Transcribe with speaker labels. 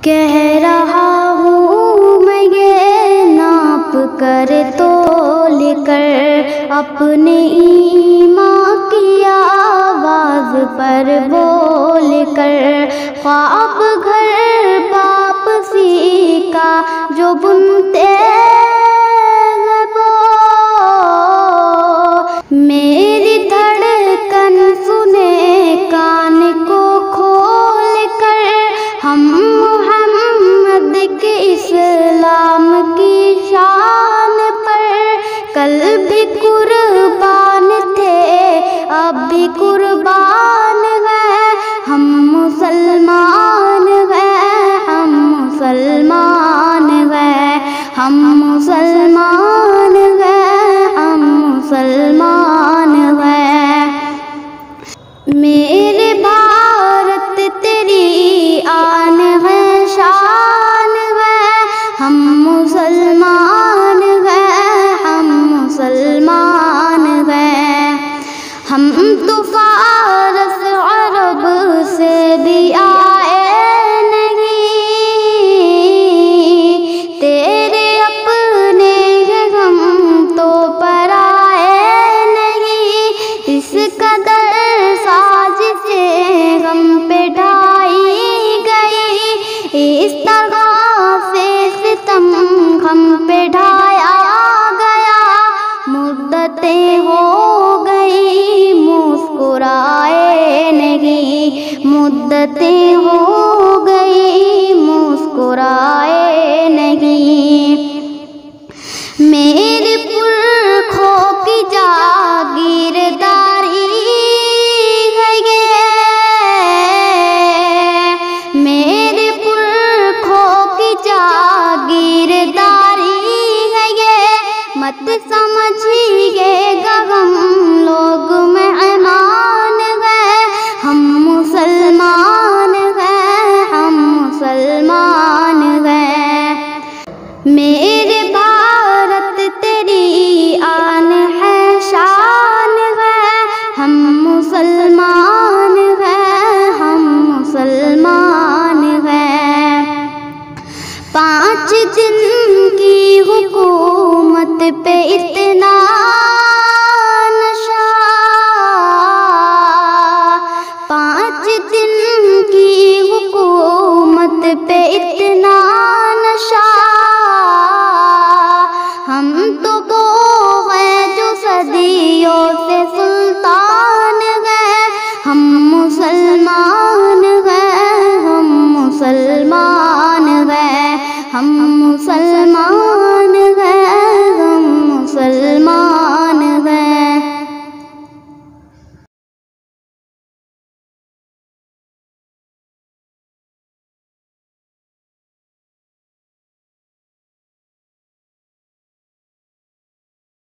Speaker 1: कह रहा हूँ मैं ये नाप कर तोल कर, अपने ईमान की आवाज़ पर बोल कर। ख्वाब घर वापसी का जो बुनते हैं वो, मेरी धड़कन सुने कान को खोल कर। हम मोहम्मद के इस्लाम की शान पर कल भी कुर्बान थे, अब भी कुर्बान हैं। हम मुसलमान हैं, हम मुसलमान हैं, हम मुसलमान हैं, हम मुसलमान हैं। मेरे भारत तेरी आन है, शान है। हम मुसलमान हैं, हम मुसलमान हैं। हम तो फारस अरब से भी आए नहीं, तेरे अपने हैं हम तो पराए नहीं। इस कदर साजिशें हम पे ढाई गई, इस तरह से सितम हम पे ढाया गया। मुद्दतें हो गई मुस्कुराए नहीं, मुद्दतें हो गई मुस्कुराए नहीं। मेरे पुरखों की जागीरदारी है ये, मेरे पुरखों की जागीरदारी है ये। मत समझिएगा हम लोग मेहमान हैं, हम मुसलमान हैं, हम मुसलमान हैं। मेरे भारत तेरी आन है, शान है। हम मुसलमान हैं, हम मुसलमान हैं। 5 दिन की हुकूमत पे इतना नशा, 5 दिन की हुकूमत पे इतना नशा। हम तो वो हैं जो सदियों से सुल्तान हैं। हम मुसलमान हैं, हम मुसलमान हैं, हम मुसलमान